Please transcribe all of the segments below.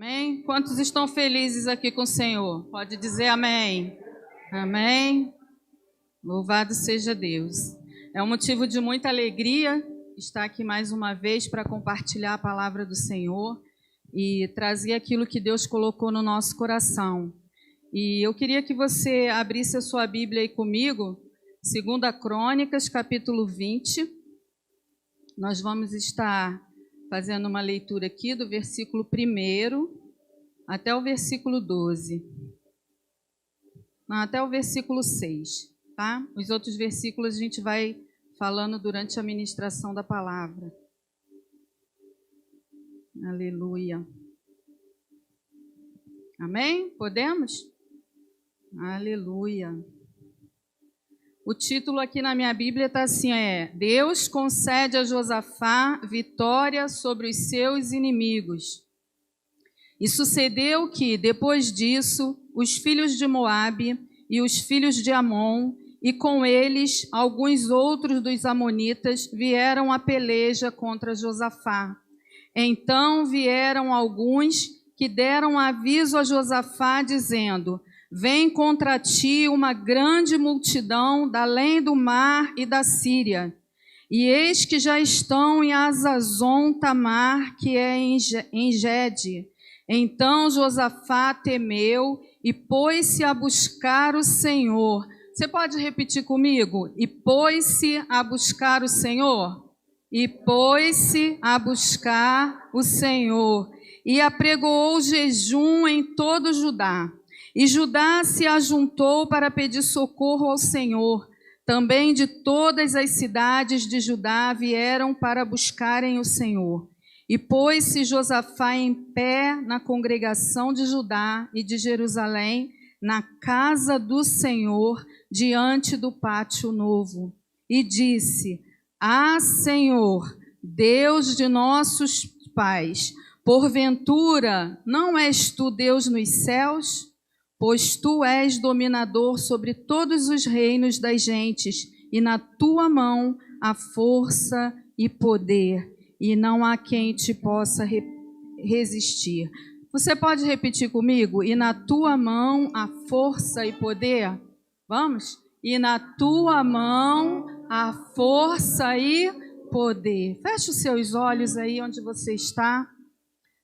Amém? Quantos estão felizes aqui com o Senhor? Pode dizer amém. Amém. Louvado seja Deus. É um motivo de muita alegria estar aqui mais uma vez para compartilhar a palavra do Senhor e trazer aquilo que Deus colocou no nosso coração. E eu queria que você abrisse a sua Bíblia aí comigo, 2 Crônicas, capítulo 20. Nós vamos estar fazendo uma leitura aqui do versículo 1 até o versículo 12. Não, até o versículo 6, tá? Os outros versículos a gente vai falando durante a ministração da palavra. Aleluia. Amém? Podemos? Aleluia. O título aqui na minha Bíblia está assim, Deus concede a Josafá vitória sobre os seus inimigos. E sucedeu que, depois disso, os filhos de Moabe e os filhos de Amon, e com eles alguns outros dos amonitas, vieram à peleja contra Josafá. Então vieram alguns que deram aviso a Josafá, dizendo: vem contra ti uma grande multidão da além do mar e da Síria. E eis que já estão em Hazazon Tamar, que é em Gede. Então Josafá temeu e pôs-se a buscar o Senhor. Você pode repetir comigo? E pôs-se a buscar o Senhor? E pôs-se a buscar o Senhor. E apregoou jejum em todo Judá. E Judá se ajuntou para pedir socorro ao Senhor. Também de todas as cidades de Judá vieram para buscarem o Senhor. E pôs-se Josafá em pé na congregação de Judá e de Jerusalém, na casa do Senhor, diante do pátio novo. E disse: Ah, Senhor, Deus de nossos pais, porventura não és tu Deus nos céus? Pois tu és dominador sobre todos os reinos das gentes, e na tua mão há força e poder, e não há quem te possa resistir. Você pode repetir comigo? E na tua mão há força e poder? Vamos? E na tua mão há força e poder. Feche os seus olhos aí onde você está.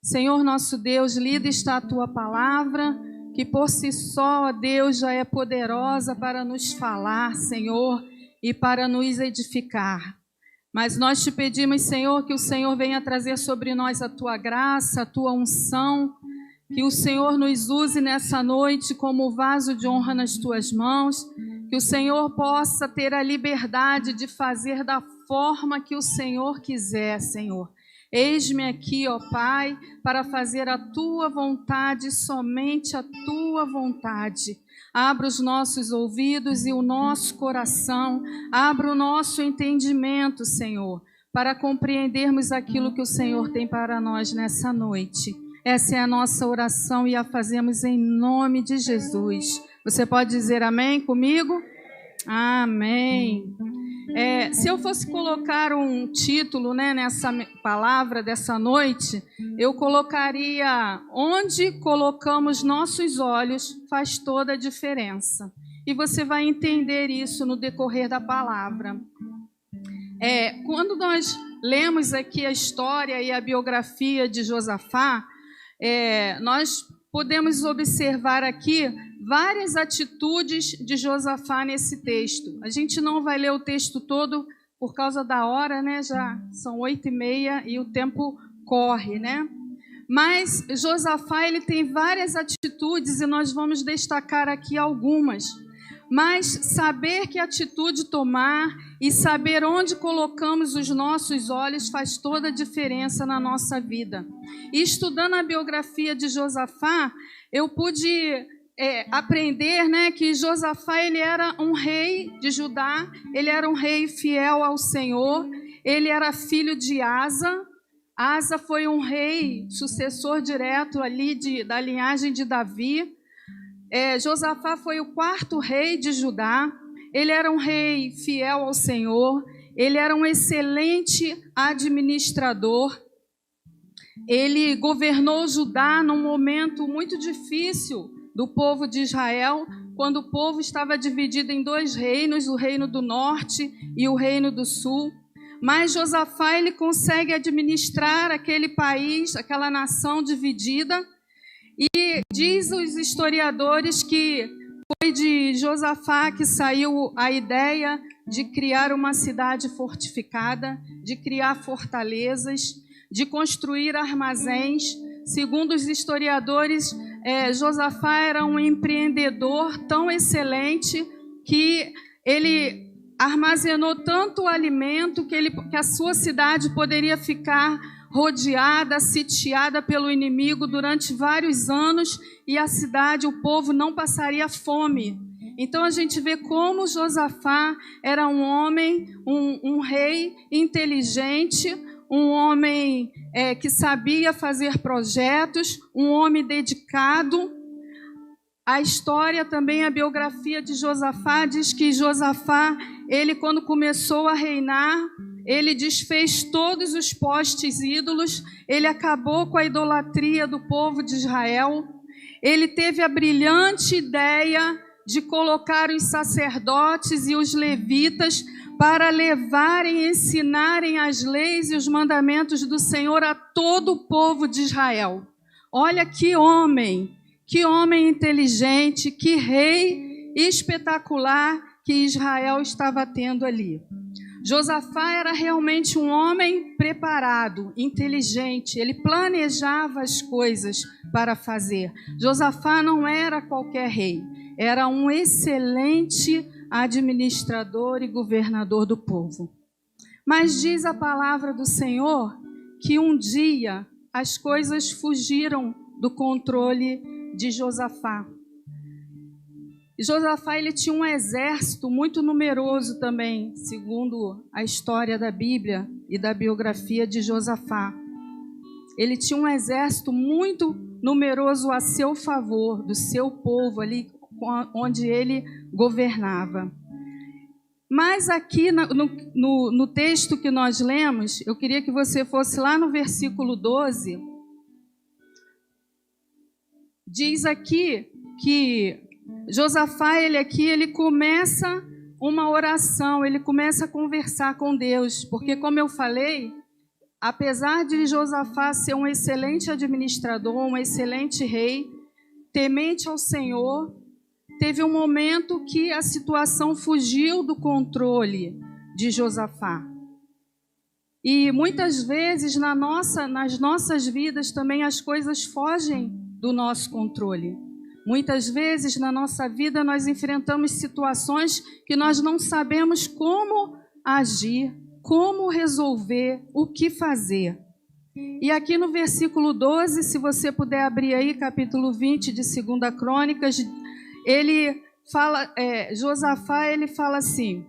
Senhor nosso Deus, lida está a tua palavra, que por si só, ó Deus, já é poderosa para nos falar, Senhor, e para nos edificar. Mas nós te pedimos, Senhor, que o Senhor venha trazer sobre nós a tua graça, a tua unção, que o Senhor nos use nessa noite como vaso de honra nas tuas mãos, que o Senhor possa ter a liberdade de fazer da forma que o Senhor quiser, Senhor. Eis-me aqui, ó Pai, para fazer a tua vontade, somente a tua vontade. Abra os nossos ouvidos e o nosso coração, abra o nosso entendimento, Senhor, para compreendermos aquilo que o Senhor tem para nós nessa noite. Essa é a nossa oração e a fazemos em nome de Jesus. Você pode dizer amém comigo? Amém. Se eu fosse colocar um título, nessa palavra dessa noite, eu colocaria: onde colocamos nossos olhos faz toda a diferença. E você vai entender isso no decorrer da palavra. Quando nós lemos aqui a história e a biografia de Josafá, nós podemos observar aqui várias atitudes de Josafá nesse texto. A gente não vai ler o texto todo por causa da hora, já são 8h30 e o tempo corre, Mas Josafá, ele tem várias atitudes e nós vamos destacar aqui algumas. Mas saber que atitude tomar e saber onde colocamos os nossos olhos faz toda a diferença na nossa vida. E estudando a biografia de Josafá, eu pude aprender, que Josafá, ele era um rei de Judá, ele era um rei fiel ao Senhor, ele era filho de Asa. Asa foi um rei sucessor direto ali da linhagem de Davi. Josafá foi o 4º rei de Judá. Ele era um rei fiel ao Senhor, ele era um excelente administrador. ele governou Judá num momento muito difícil do povo de Israel, quando o povo estava dividido em dois reinos, o reino do norte e o reino do sul. Mas Josafá, ele consegue administrar aquele país, aquela nação dividida, e diz os historiadores que foi de Josafá que saiu a ideia de criar uma cidade fortificada, de criar fortalezas, de construir armazéns. Segundo os historiadores, Josafá era um empreendedor tão excelente que ele armazenou tanto alimento que a sua cidade poderia ficar rodeada, sitiada pelo inimigo durante vários anos, e a cidade, o povo não passaria fome. Então a gente vê como Josafá era um homem, um rei inteligente, um homem que sabia fazer projetos, um homem dedicado. A história também, a biografia de Josafá diz que Josafá, ele quando começou a reinar, ele desfez todos os postes ídolos, ele acabou com a idolatria do povo de Israel, ele teve a brilhante ideia de colocar os sacerdotes e os levitas para levarem e ensinarem as leis e os mandamentos do Senhor a todo o povo de Israel. Olha que homem inteligente, que rei espetacular que Israel estava tendo ali. Josafá era realmente um homem preparado, inteligente, ele planejava as coisas para fazer. Josafá não era qualquer rei, era um excelente administrador e governador do povo. Mas diz a palavra do Senhor que um dia as coisas fugiram do controle de Josafá. Josafá, ele tinha um exército muito numeroso também, segundo a história da Bíblia e da biografia de Josafá. Ele tinha um exército muito numeroso a seu favor, do seu povo ali, onde ele governava. Mas aqui no texto que nós lemos, eu queria que você fosse lá no versículo 12. Diz aqui que Josafá, ele começa uma oração, ele começa a conversar com Deus, porque, como eu falei, apesar de Josafá ser um excelente administrador, um excelente rei, temente ao Senhor, teve um momento que a situação fugiu do controle de Josafá. E muitas vezes nas nossas vidas também as coisas fogem do nosso controle. Muitas vezes na nossa vida nós enfrentamos situações que nós não sabemos como agir, como resolver, o que fazer. E aqui no versículo 12, se você puder abrir aí, capítulo 20 de 2 Crônicas, ele fala, Josafá, ele fala assim: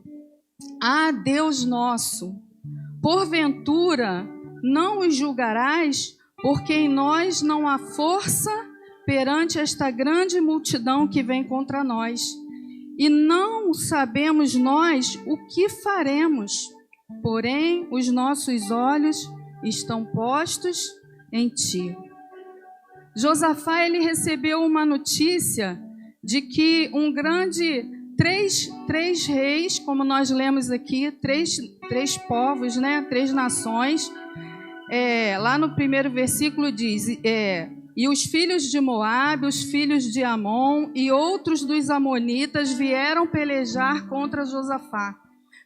Ah, Deus nosso, porventura não os julgarás, porque em nós não há força perante esta grande multidão que vem contra nós, e não sabemos nós o que faremos, porém os nossos olhos estão postos em ti. Josafá, ele recebeu uma notícia de que três reis, como nós lemos aqui, três povos, né? 3 nações. Lá no primeiro versículo diz: e os filhos de Moabe, os filhos de Amon e outros dos amonitas vieram pelejar contra Josafá.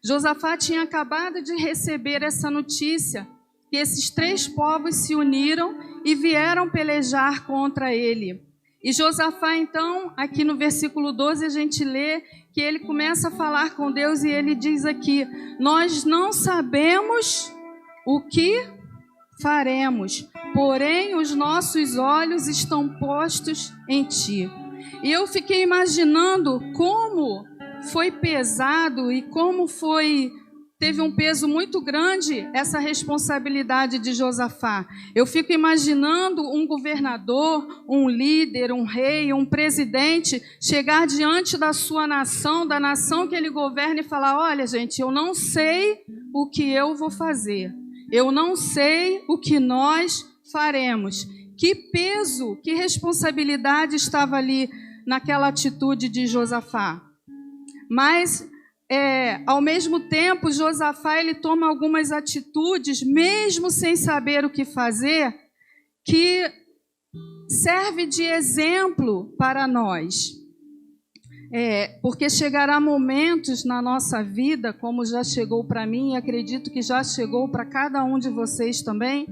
Josafá tinha acabado de receber essa notícia, que esses 3 povos se uniram e vieram pelejar contra ele. E Josafá, então, aqui no versículo 12, a gente lê que ele começa a falar com Deus e ele diz aqui: nós não sabemos o que faremos, porém os nossos olhos estão postos em ti. E eu fiquei imaginando como foi pesado e como teve um peso muito grande essa responsabilidade de Josafá. Eu fico imaginando um governador, um líder, um rei, um presidente chegar diante da sua nação, da nação que ele governa, e falar: olha, gente, eu não sei o que eu vou fazer. Eu não sei o que nós faremos? Que peso, que responsabilidade estava ali naquela atitude de Josafá? Mas, ao mesmo tempo, Josafá ele toma algumas atitudes, mesmo sem saber o que fazer, que serve de exemplo para nós. Porque chegará momentos na nossa vida, como já chegou para mim, e acredito que já chegou para cada um de vocês também,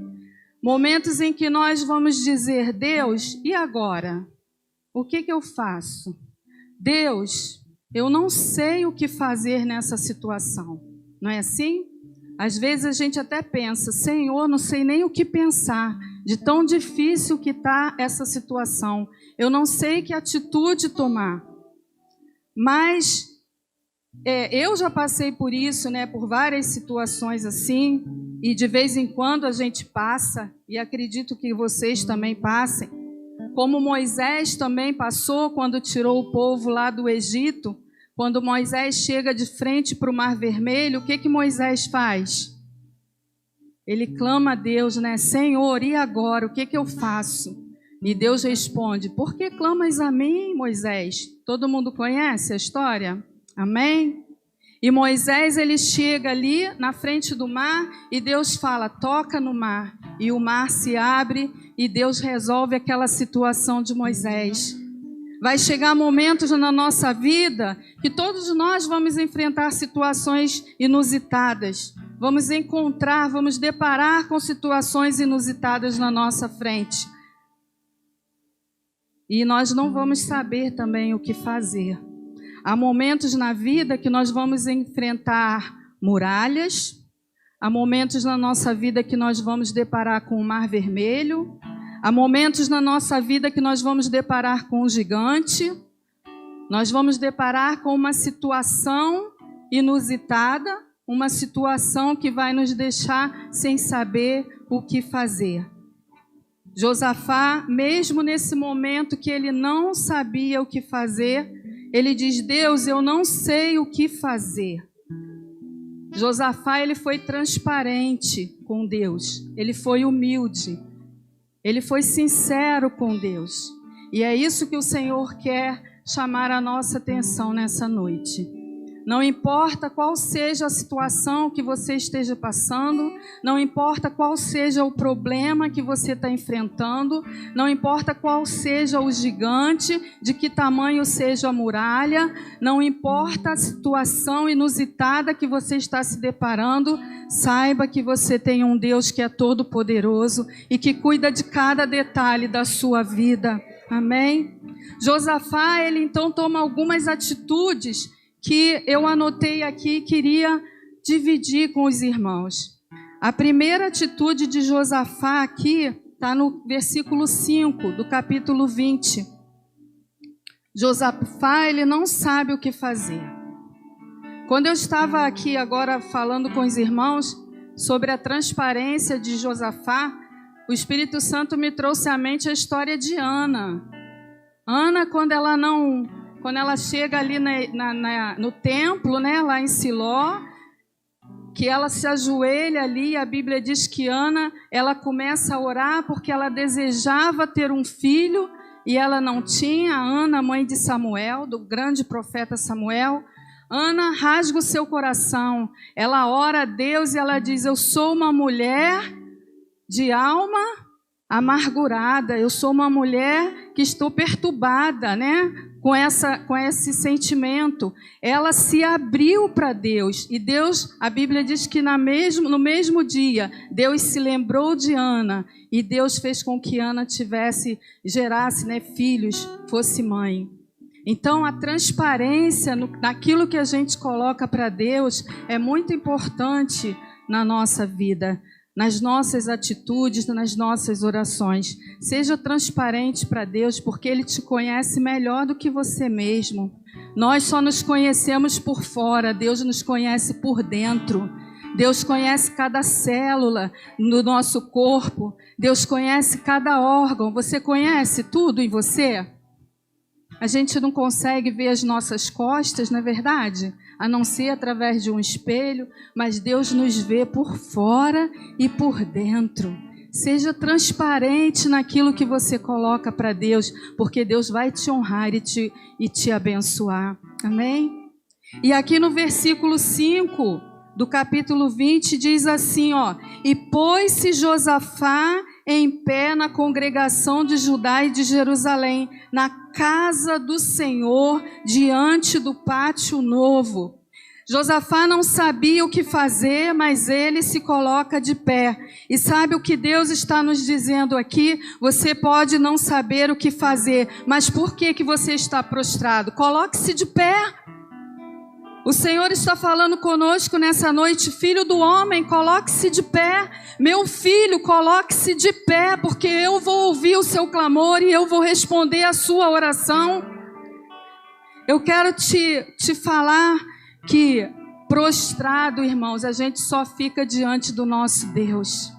momentos em que nós vamos dizer: Deus, e agora? O que eu faço? Deus, eu não sei o que fazer nessa situação. Não é assim? Às vezes a gente até pensa: Senhor, não sei nem o que pensar, de tão difícil que está essa situação. Eu não sei que atitude tomar. Mas eu já passei por isso, né, por várias situações assim, e de vez em quando a gente passa, e acredito que vocês também passem, como Moisés também passou quando tirou o povo lá do Egito. Quando Moisés chega de frente para o Mar Vermelho, o que Moisés faz? Ele clama a Deus, né? Senhor, e agora? O que eu faço? E Deus responde: por que clamas a mim, Moisés? Todo mundo conhece a história? Amém? E Moisés, ele chega ali na frente do mar e Deus fala: toca no mar. E o mar se abre e Deus resolve aquela situação de Moisés. Vai chegar momentos na nossa vida que todos nós vamos enfrentar situações inusitadas. Vamos deparar com situações inusitadas na nossa frente. E nós não vamos saber também o que fazer. Há momentos na vida que nós vamos enfrentar muralhas. Há momentos na nossa vida que nós vamos deparar com o Mar Vermelho. Há momentos na nossa vida que nós vamos deparar com um gigante. Nós vamos deparar com uma situação inusitada, uma situação que vai nos deixar sem saber o que fazer. Josafá, mesmo nesse momento que ele não sabia o que fazer, ele diz: Deus, eu não sei o que fazer. Josafá, ele foi transparente com Deus, ele foi humilde. Ele foi sincero com Deus. E é isso que o Senhor quer chamar a nossa atenção nessa noite. Não importa qual seja a situação que você esteja passando, não importa qual seja o problema que você está enfrentando, não importa qual seja o gigante, de que tamanho seja a muralha, não importa a situação inusitada que você está se deparando, saiba que você tem um Deus que é todo-poderoso e que cuida de cada detalhe da sua vida. Amém? Josafá, ele então toma algumas atitudes que eu anotei aqui e queria dividir com os irmãos. A primeira atitude de Josafá aqui está no versículo 5 do capítulo 20. Josafá, ele não sabe o que fazer. Quando eu estava aqui agora falando com os irmãos sobre a transparência de Josafá, o Espírito Santo me trouxe à mente a história de Ana. Ana, quando ela chega ali no templo, né, lá em Siló, que ela se ajoelha ali, a Bíblia diz que Ana, ela começa a orar porque ela desejava ter um filho e ela não tinha. Ana, mãe de Samuel, do grande profeta Samuel. Ana rasga o seu coração, ela ora a Deus e ela diz: eu sou uma mulher de alma amargurada, eu sou uma mulher que estou perturbada, né? Com esse sentimento. Ela se abriu para Deus. E Deus, a Bíblia diz que no mesmo dia, Deus se lembrou de Ana. E Deus fez com que Ana gerasse, né, filhos, fosse mãe. Então, a transparência naquilo que a gente coloca para Deus é muito importante na nossa vida. Nas nossas atitudes, nas nossas orações. Seja transparente para Deus, porque Ele te conhece melhor do que você mesmo. Nós só nos conhecemos por fora, Deus nos conhece por dentro. Deus conhece cada célula do nosso corpo. Deus conhece cada órgão. Você conhece tudo em você? A gente não consegue ver as nossas costas, não é verdade? A não ser através de um espelho, mas Deus nos vê por fora e por dentro. Seja transparente naquilo que você coloca para Deus, porque Deus vai te honrar e te abençoar. Amém? E aqui no versículo 5 do capítulo 20 diz assim, ó: E pôs-se Josafá em pé na congregação de Judá e de Jerusalém, na casa do Senhor, diante do pátio novo. Josafá não sabia o que fazer, mas ele se coloca de pé. E sabe o que Deus está nos dizendo aqui? Você pode não saber o que fazer, mas por que você está prostrado? Coloque-se de pé. O Senhor está falando conosco nessa noite: filho do homem, coloque-se de pé. Meu filho, coloque-se de pé, porque eu vou ouvir o seu clamor e eu vou responder a sua oração. Eu quero te falar que prostrado, irmãos, a gente só fica diante do nosso Deus.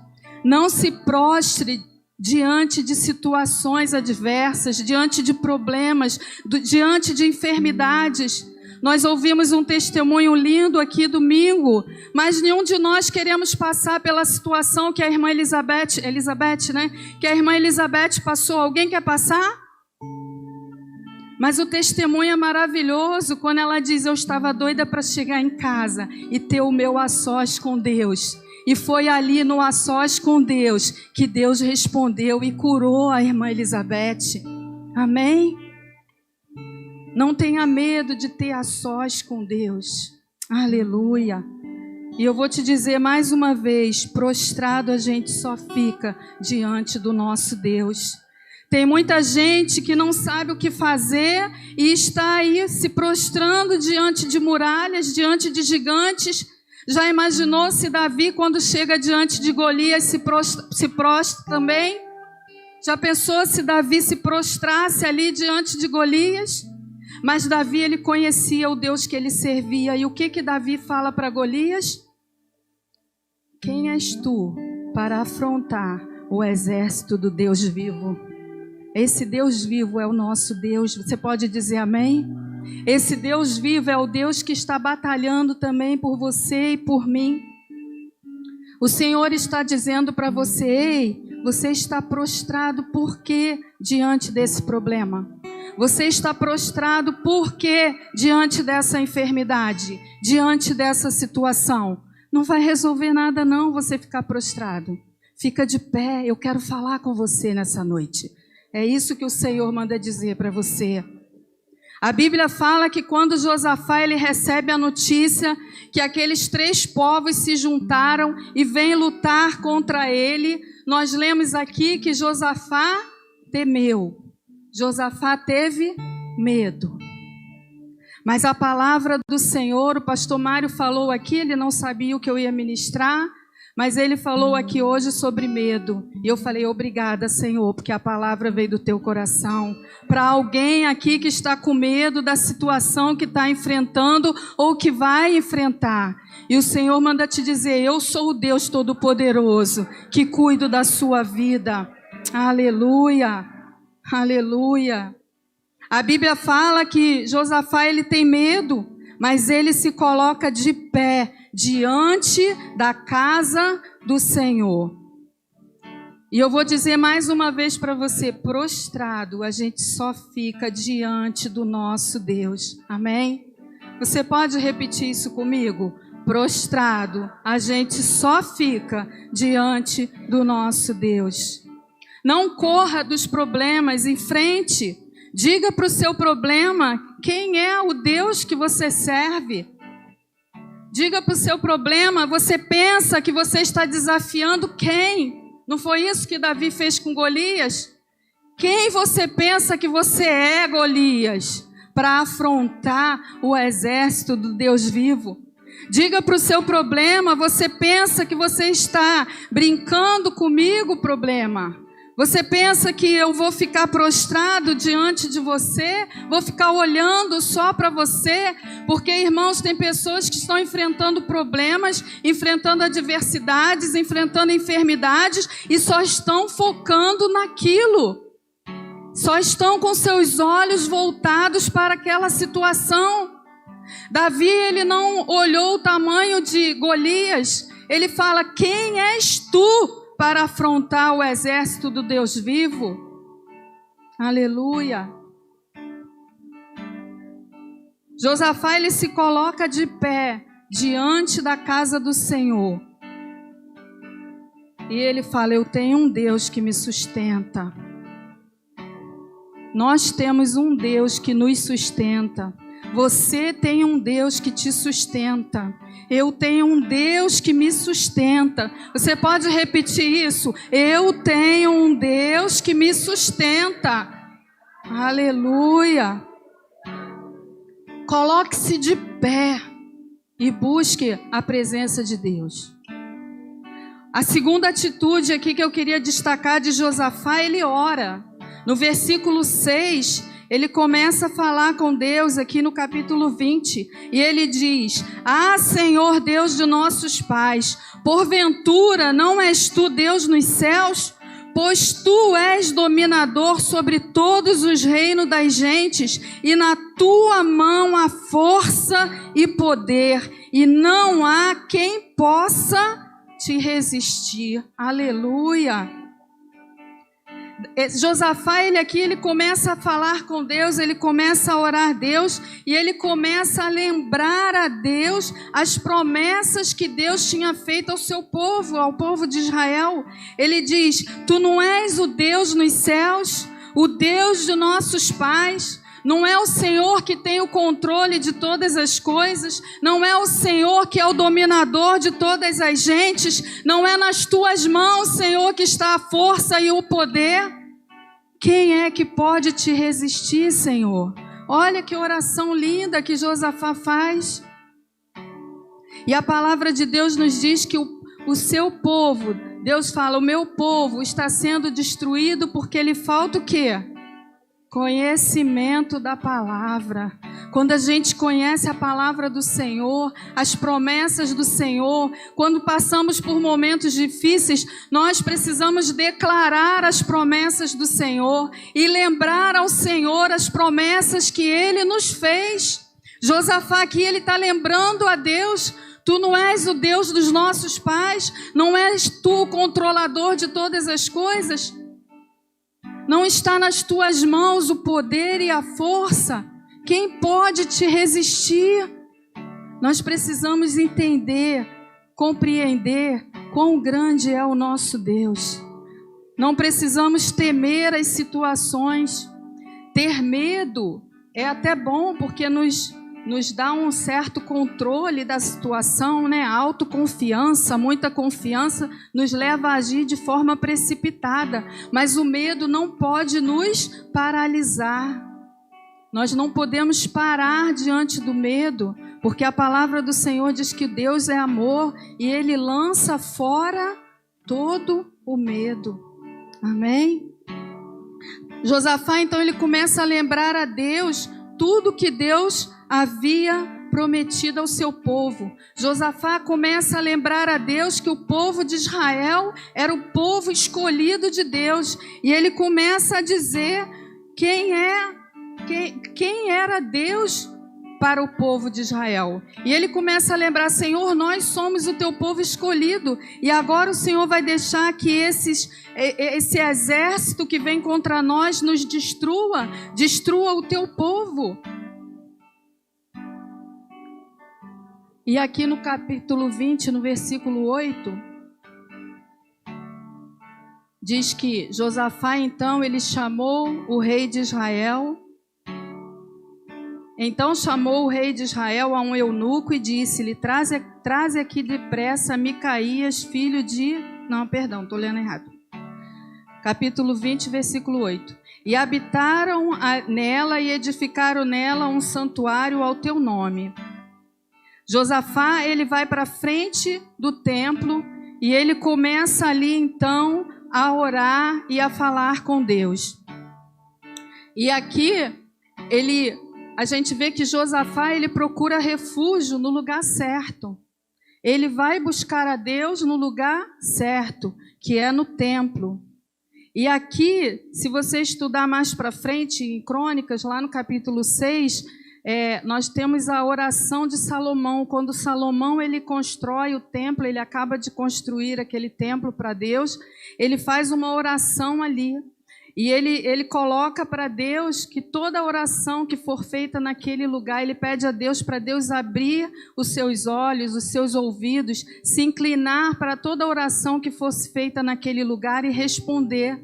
Não se prostre diante de situações adversas, diante de problemas, diante de enfermidades. Nós ouvimos um testemunho lindo aqui domingo, mas nenhum de nós queremos passar pela situação que a irmã Elizabeth, né? Que a irmã Elizabeth passou. Alguém quer passar? Mas o testemunho é maravilhoso quando ela diz: eu estava doida para chegar em casa e ter o meu a sós com Deus. E foi ali no a sós com Deus que Deus respondeu e curou a irmã Elizabeth. Amém? Não tenha medo de ter a sós com Deus. Aleluia. E eu vou te dizer mais uma vez: prostrado a gente só fica diante do nosso Deus. Tem muita gente que não sabe o que fazer e está aí se prostrando diante de muralhas, diante de gigantes. Já imaginou se Davi, quando chega diante de Golias, se prostra também? Já pensou se Davi se prostrasse ali diante de Golias? Mas Davi, ele conhecia o Deus que ele servia. E o que Davi fala para Golias? Quem és tu para afrontar o exército do Deus vivo? Esse Deus vivo é o nosso Deus. Você pode dizer amém? Esse Deus vivo é o Deus que está batalhando também por você e por mim. O Senhor está dizendo para você: ei, você está prostrado por quê diante desse problema? Você está prostrado por quê diante dessa enfermidade, diante dessa situação? Não vai resolver nada não você ficar prostrado. Fica de pé, eu quero falar com você nessa noite. É isso que o Senhor manda dizer para você. A Bíblia fala que quando Josafá ele recebe a notícia que aqueles 3 povos se juntaram e vêm lutar contra ele, nós lemos aqui que Josafá temeu. Josafá teve medo. Mas a palavra do Senhor, o pastor Mário falou aqui, ele não sabia o que eu ia ministrar, mas ele falou aqui hoje sobre medo. E eu falei: obrigada, Senhor, porque a palavra veio do teu coração. Para alguém aqui que está com medo da situação que está enfrentando ou que vai enfrentar. E o Senhor manda te dizer: eu sou o Deus Todo-Poderoso, que cuido da sua vida. Aleluia, aleluia. A Bíblia fala que Josafá ele tem medo, mas ele se coloca de pé diante da casa do Senhor. E eu vou dizer mais uma vez para você: prostrado a gente só fica diante do nosso Deus. Amém? Você pode repetir isso comigo? Prostrado a gente só fica diante do nosso Deus. Não corra dos problemas, em frente. Diga para o seu problema quem é o Deus que você serve. Diga para o seu problema: você pensa que você está desafiando quem? Não foi isso que Davi fez com Golias? Quem você pensa que você é, Golias, para afrontar o exército do Deus vivo? Diga para o seu problema: você pensa que você está brincando comigo, problema? Você pensa que eu vou ficar prostrado diante de você? Vou ficar olhando só para você? Porque, irmãos, tem pessoas que estão enfrentando problemas, enfrentando adversidades, enfrentando enfermidades e só estão focando naquilo. Só estão com seus olhos voltados para aquela situação. Davi, ele não olhou o tamanho de Golias. Ele fala: quem és tu para afrontar o exército do Deus vivo. Aleluia. Josafá, ele se coloca de pé diante da casa do Senhor. E ele fala: eu tenho um Deus que me sustenta. Nós temos um Deus que nos sustenta. Você tem um Deus que te sustenta. Eu tenho um Deus que me sustenta. Você pode repetir isso? Eu tenho um Deus que me sustenta. Aleluia. Coloque-se de pé e busque a presença de Deus. A segunda atitude aqui que eu queria destacar de Josafá, ele ora. No versículo 6, ele começa a falar com Deus aqui no capítulo 20. E ele diz: ah, Senhor Deus de nossos pais, porventura não és tu Deus nos céus? Pois tu és dominador sobre todos os reinos das gentes, e na tua mão há força e poder, e não há quem possa te resistir. Aleluia. Josafá, ele começa a falar com Deus, ele começa a orar a Deus, e ele começa a lembrar a Deus as promessas que Deus tinha feito ao seu povo, ao povo de Israel. Ele diz: tu não és o Deus nos céus, o Deus de nossos pais. Não é o Senhor que tem o controle de todas as coisas, não é o Senhor que é o dominador de todas as gentes, não é nas tuas mãos, Senhor, que está a força e o poder. Quem é que pode te resistir, Senhor? Olha que oração linda que Josafá faz. E a palavra de Deus nos diz que o seu povo, Deus fala: o meu povo está sendo destruído porque lhe falta o quê? Conhecimento da palavra. Quando a gente conhece a palavra do Senhor, as promessas do Senhor, quando passamos por momentos difíceis, nós precisamos declarar as promessas do Senhor e lembrar ao Senhor as promessas que Ele nos fez. Josafá aqui, ele está lembrando a Deus: tu não és o Deus dos nossos pais, não és tu o controlador de todas as coisas. Não está nas tuas mãos o poder e a força. Quem pode te resistir? Nós precisamos entender, compreender quão grande é o nosso Deus. Não precisamos temer as situações. Ter medo é até bom, porque nos dá um certo controle da situação, né? A autoconfiança, muita confiança nos leva a agir de forma precipitada. Mas o medo não pode nos paralisar. Nós não podemos parar diante do medo, porque a palavra do Senhor diz que Deus é amor e Ele lança fora todo o medo. Amém? Josafá, então, ele começa a lembrar a Deus tudo que Deus havia prometido ao seu povo. Josafá começa a lembrar a Deus que o povo de Israel era o povo escolhido de Deus. E ele começa a dizer quem era Deus para o povo de Israel. E ele começa a lembrar: Senhor, nós somos o teu povo escolhido. E agora o Senhor vai deixar que esse exército que vem contra nós nos destrua o teu povo. E aqui no capítulo 20, no versículo 8, diz que Josafá, então, ele chamou o rei de Israel. Então chamou o rei de Israel a um eunuco e disse-lhe: traze aqui depressa Micaías, filho de... Não, perdão, estou lendo errado. Capítulo 20, versículo 8. E habitaram nela e edificaram nela um santuário ao teu nome. Josafá, ele vai para frente do templo e ele começa ali então a orar e a falar com Deus. E aqui a gente vê que Josafá, ele procura refúgio no lugar certo. Ele vai buscar a Deus no lugar certo, que é no templo. E aqui, se você estudar mais para frente em Crônicas, lá no capítulo 6, nós temos a oração de Salomão. Quando Salomão ele constrói o templo, ele acaba de construir aquele templo para Deus, ele faz uma oração ali. E ele coloca para Deus que toda oração que for feita naquele lugar, ele pede a Deus para Deus abrir os seus olhos, os seus ouvidos, se inclinar para toda oração que fosse feita naquele lugar e responder.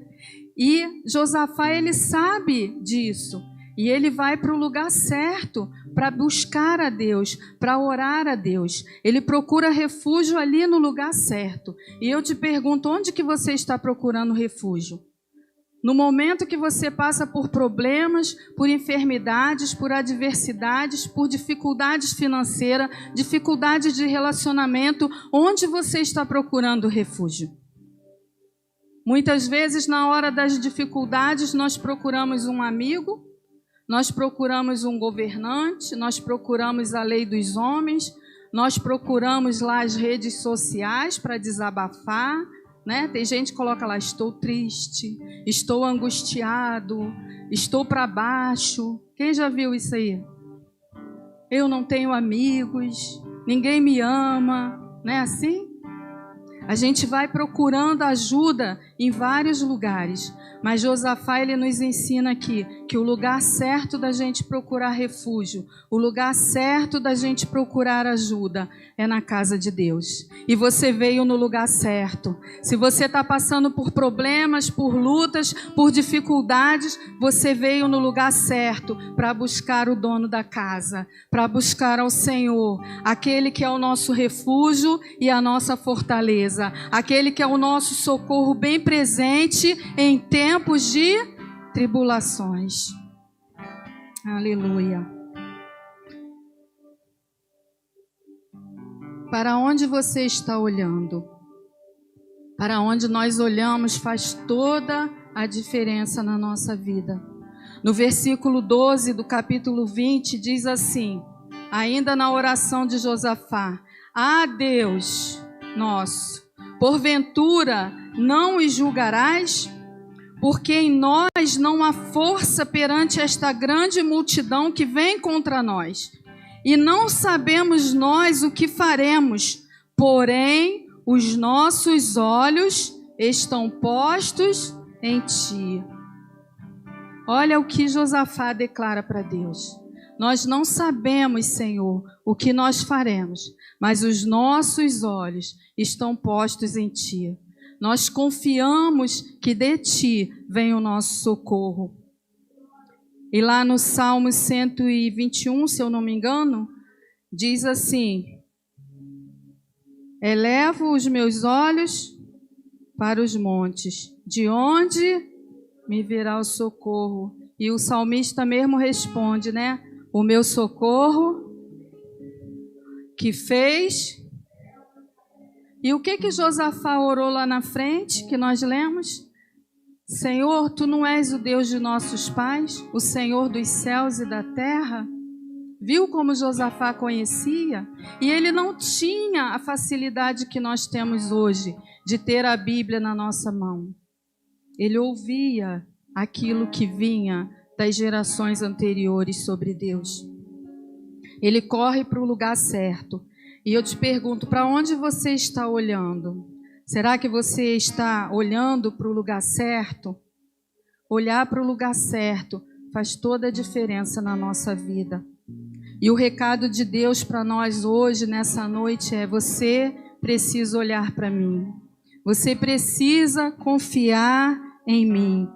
E Josafá, ele sabe disso. E ele vai para o lugar certo, para buscar a Deus, para orar a Deus. Ele procura refúgio ali no lugar certo. E eu te pergunto, onde que você está procurando refúgio? No momento que você passa por problemas, por enfermidades, por adversidades, por dificuldades financeiras, dificuldades de relacionamento, onde você está procurando refúgio? Muitas vezes, na hora das dificuldades, nós procuramos um amigo, nós procuramos um governante, nós procuramos a lei dos homens, nós procuramos lá as redes sociais para desabafar, né? Tem gente que coloca lá, estou triste, estou angustiado, estou para baixo. Quem já viu isso aí? Eu não tenho amigos, ninguém me ama, não é assim? A gente vai procurando ajuda em vários lugares, mas Josafá ele nos ensina aqui que o lugar certo da gente procurar refúgio, o lugar certo da gente procurar ajuda é na casa de Deus. E você veio no lugar certo. Se você está passando por problemas, por lutas, por dificuldades, você veio no lugar certo para buscar o dono da casa, para buscar ao Senhor, aquele que é o nosso refúgio e a nossa fortaleza, aquele que é o nosso socorro bem presente em tempos de tribulações. Aleluia. Para onde você está olhando? Para onde nós olhamos faz toda a diferença na nossa vida. No versículo 12 do capítulo 20 diz assim, ainda na oração de Josafá: ah, Deus nosso, porventura não os julgarás? Porque em nós não há força perante esta grande multidão que vem contra nós. E não sabemos nós o que faremos, porém os nossos olhos estão postos em ti. Olha o que Josafá declara para Deus. Nós não sabemos, Senhor, o que nós faremos, mas os nossos olhos estão postos em ti. Nós confiamos que de ti vem o nosso socorro. E lá no Salmo 121, se eu não me engano, diz assim: elevo os meus olhos para os montes, de onde me virá o socorro? E o salmista mesmo responde, né? O meu socorro que fez. E o que Josafá orou lá na frente, que nós lemos? Senhor, tu não és o Deus de nossos pais, o Senhor dos céus e da terra? Viu como Josafá conhecia? E ele não tinha a facilidade que nós temos hoje, de ter a Bíblia na nossa mão. Ele ouvia aquilo que vinha das gerações anteriores sobre Deus. Ele corre para o lugar certo. E eu te pergunto, para onde você está olhando? Será que você está olhando para o lugar certo? Olhar para o lugar certo faz toda a diferença na nossa vida. E o recado de Deus para nós hoje, nessa noite, é: você precisa olhar para mim. Você precisa confiar em mim.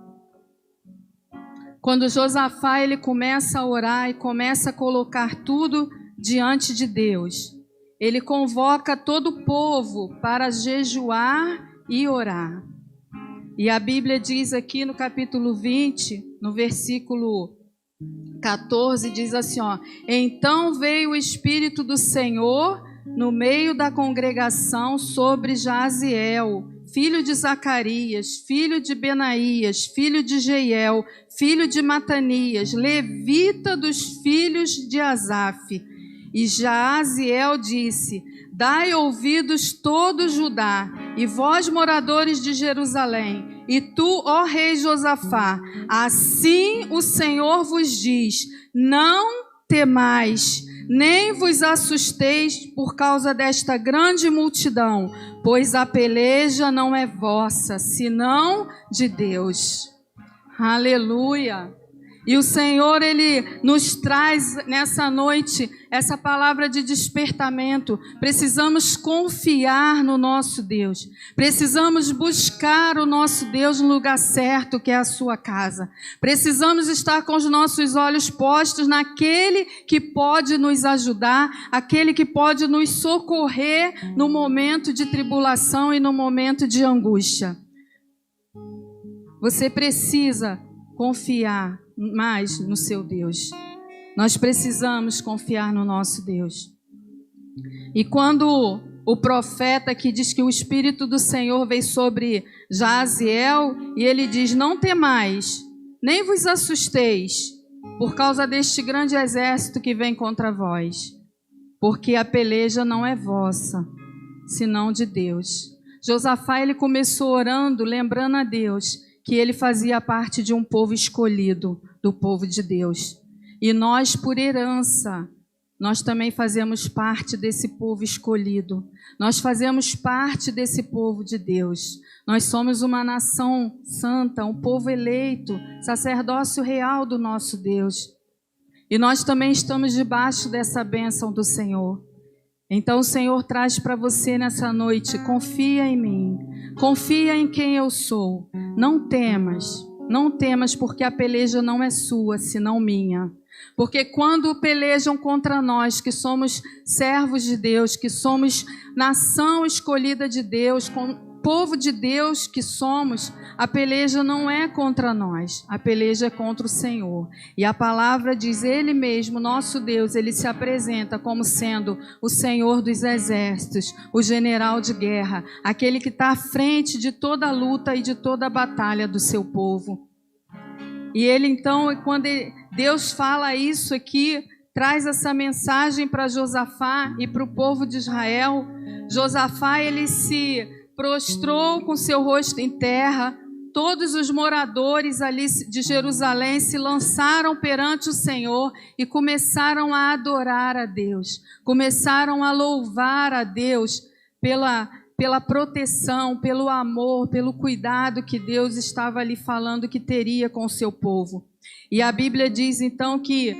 Quando Josafá ele começa a orar e começa a colocar tudo diante de Deus, ele convoca todo o povo para jejuar e orar. E a Bíblia diz aqui no capítulo 20, no versículo 14, diz assim, ó: então veio o Espírito do Senhor no meio da congregação sobre Jaziel, filho de Zacarias, filho de Benaías, filho de Jeiel, filho de Matanias, levita dos filhos de Asaf. E Jaziel disse: dai ouvidos todo Judá, e vós moradores de Jerusalém, e tu, ó rei Josafá, assim o Senhor vos diz: não temais, nem vos assusteis por causa desta grande multidão, pois a peleja não é vossa, senão de Deus. Aleluia! E o Senhor, Ele nos traz nessa noite essa palavra de despertamento. Precisamos confiar no nosso Deus. Precisamos buscar o nosso Deus no lugar certo, que é a sua casa. Precisamos estar com os nossos olhos postos naquele que pode nos ajudar, aquele que pode nos socorrer no momento de tribulação e no momento de angústia. Você precisa confiar mais no seu Deus. Nós precisamos confiar no nosso Deus. E quando o profeta que diz que o Espírito do Senhor veio sobre Jaziel, e ele diz: não temais, nem vos assusteis, por causa deste grande exército que vem contra vós, porque a peleja não é vossa, senão de Deus. Josafá, ele começou orando, lembrando a Deus que ele fazia parte de um povo escolhido, do povo de Deus. E nós, por herança, nós também fazemos parte desse povo escolhido. Nós fazemos parte desse povo de Deus. Nós somos uma nação santa, um povo eleito, sacerdócio real do nosso Deus. E nós também estamos debaixo dessa bênção do Senhor. Então o Senhor traz para você nessa noite: confia em mim, confia em quem eu sou. Não temas, não temas, porque a peleja não é sua, senão minha. Porque quando pelejam contra nós, que somos servos de Deus, que somos nação escolhida de Deus, povo de Deus que somos, a peleja não é contra nós, a peleja é contra o Senhor. E a palavra diz: Ele mesmo, nosso Deus, Ele se apresenta como sendo o Senhor dos exércitos, o general de guerra, aquele que está à frente de toda a luta e de toda a batalha do seu povo. E Ele então, quando Deus fala isso aqui, traz essa mensagem para Josafá e para o povo de Israel. Josafá, ele se prostrou com seu rosto em terra. Todos os moradores ali de Jerusalém se lançaram perante o Senhor e começaram a adorar a Deus. Começaram a louvar a Deus pela proteção, pelo amor, pelo cuidado que Deus estava ali falando que teria com o seu povo. E a Bíblia diz então que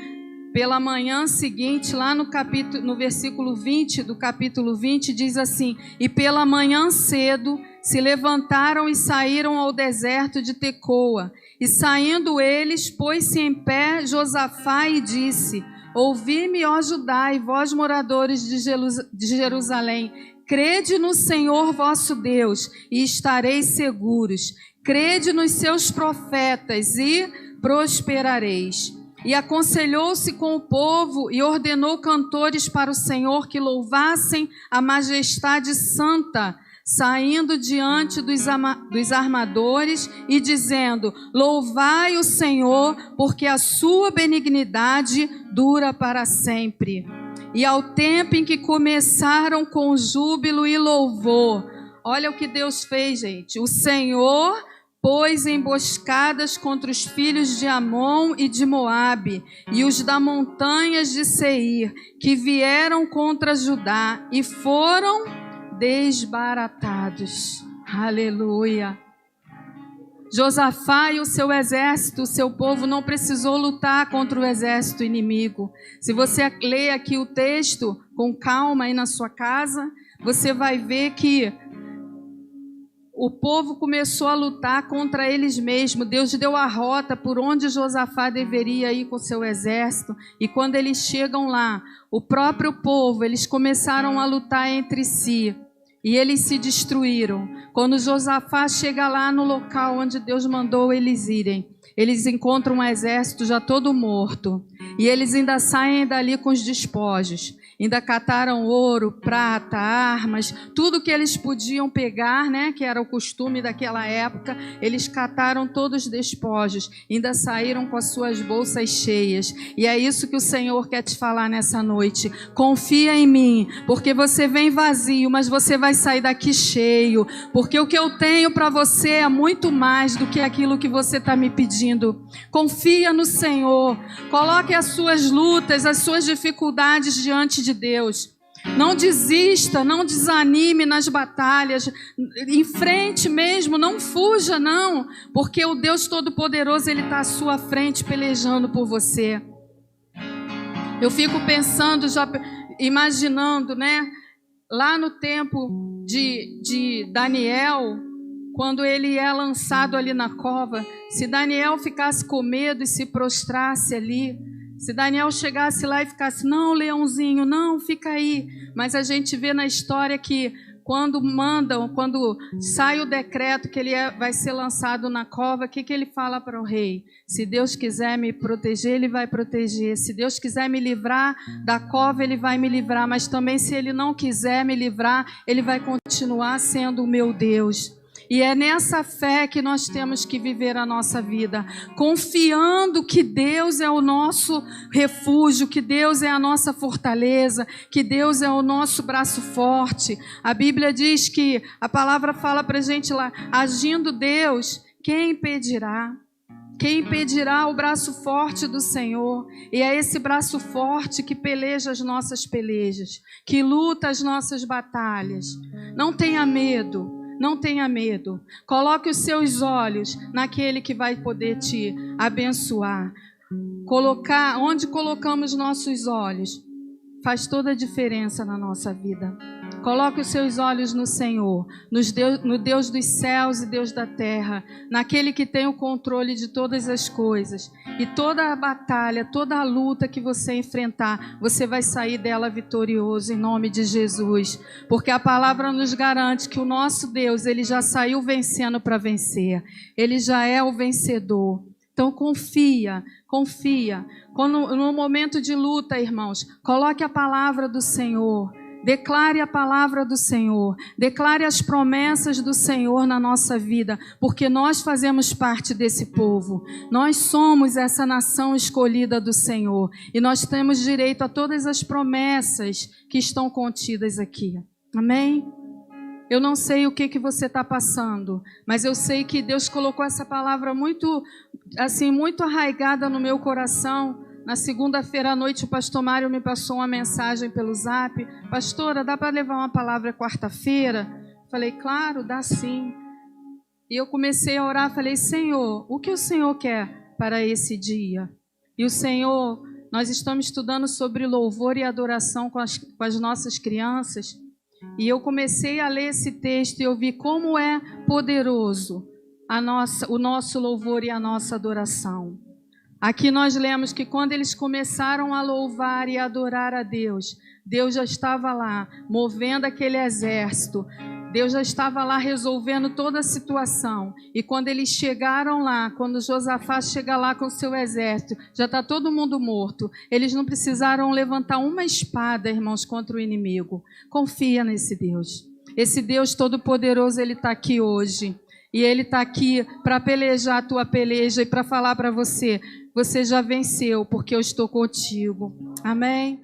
pela manhã seguinte, lá no versículo 20 do capítulo 20, diz assim: e pela manhã cedo se levantaram e saíram ao deserto de Tecoa. E saindo eles, pôs-se em pé Josafá e disse: ouvi-me, ó Judá, e vós moradores de Jerusalém, crede no Senhor vosso Deus e estareis seguros. Crede nos seus profetas e prosperareis. E aconselhou-se com o povo e ordenou cantores para o Senhor que louvassem a majestade santa, saindo diante dos armadores e dizendo: louvai o Senhor, porque a sua benignidade dura para sempre. E ao tempo em que começaram com júbilo e louvor, olha o que Deus fez, gente. O Senhor pôs emboscadas contra os filhos de Amon e de Moabe, e os da montanhas de Seir, que vieram contra Judá, e foram desbaratados. Aleluia! Josafá e o seu exército, o seu povo, não precisou lutar contra o exército inimigo. Se você ler aqui o texto com calma aí na sua casa, você vai ver que o povo começou a lutar contra eles mesmos. Deus deu a rota por onde Josafá deveria ir com seu exército. E quando eles chegam lá, o próprio povo, eles começaram a lutar entre si. E eles se destruíram. Quando Josafá chega lá no local onde Deus mandou eles irem, eles encontram um exército já todo morto. E eles ainda saem dali com os despojos. Ainda cataram ouro, prata, armas, tudo que eles podiam pegar, né, que era o costume daquela época. Eles cataram todos os despojos, ainda saíram com as suas bolsas cheias. E é isso que o Senhor quer te falar nessa noite. Confia em mim, porque você vem vazio, mas você vai sair daqui cheio. Porque o que eu tenho para você é muito mais do que aquilo que você está me pedindo. Confia no Senhor, coloque a suas lutas, as suas dificuldades diante de Deus. Não desista, não desanime nas batalhas, enfrente mesmo, não fuja não, porque o Deus Todo-Poderoso, Ele está à sua frente pelejando por você. Eu fico pensando, já imaginando, né, lá no tempo de Daniel, quando ele é lançado ali na cova, se Daniel ficasse com medo e se prostrasse ali, se Daniel chegasse lá e ficasse, não, leãozinho, não, fica aí. Mas a gente vê na história que quando sai o decreto que ele vai ser lançado na cova, o que ele fala para o rei? Se Deus quiser me proteger, Ele vai proteger. Se Deus quiser me livrar da cova, Ele vai me livrar. Mas também se Ele não quiser me livrar, Ele vai continuar sendo o meu Deus. E é nessa fé que nós temos que viver a nossa vida, confiando que Deus é o nosso refúgio, que Deus é a nossa fortaleza, que Deus é o nosso braço forte. A Bíblia diz que, a palavra fala para a gente lá, agindo Deus, quem impedirá? Quem impedirá o braço forte do Senhor? E é esse braço forte que peleja as nossas pelejas, que luta as nossas batalhas. Não tenha medo. Não tenha medo. Coloque os seus olhos naquele que vai poder te abençoar. Onde colocamos nossos olhos faz toda a diferença na nossa vida. Coloque os seus olhos no Senhor, no Deus dos céus e Deus da terra, naquele que tem o controle de todas as coisas. E toda a batalha, toda a luta que você enfrentar, você vai sair dela vitorioso em nome de Jesus. Porque a palavra nos garante que o nosso Deus, Ele já saiu vencendo para vencer. Ele já é o vencedor. Então confia. No momento de luta, irmãos, coloque a palavra do Senhor. Declare a palavra do Senhor, declare as promessas do Senhor na nossa vida, porque nós fazemos parte desse povo, nós somos essa nação escolhida do Senhor, e nós temos direito a todas as promessas que estão contidas aqui, amém? Eu não sei o que você está passando, mas eu sei que Deus colocou essa palavra muito arraigada no meu coração. Na segunda-feira à noite, o pastor Mário me passou uma mensagem pelo Zap. Pastora, dá para levar uma palavra quarta-feira? Falei, claro, dá sim. E eu comecei a orar, falei, Senhor, o que o Senhor quer para esse dia? E o Senhor, nós estamos estudando sobre louvor e adoração com as nossas crianças. E eu comecei a ler esse texto e eu vi como é poderoso o nosso louvor e a nossa adoração. Aqui nós lemos que quando eles começaram a louvar e adorar a Deus, Deus já estava lá, movendo aquele exército. Deus já estava lá resolvendo toda a situação. E quando eles chegaram lá, quando Josafá chega lá com o seu exército, já está todo mundo morto. Eles não precisaram levantar uma espada, irmãos, contra o inimigo. Confia nesse Deus. Esse Deus Todo-Poderoso, Ele está aqui hoje. E Ele está aqui para pelejar a tua peleja e para falar para você, você já venceu, porque eu estou contigo. Amém?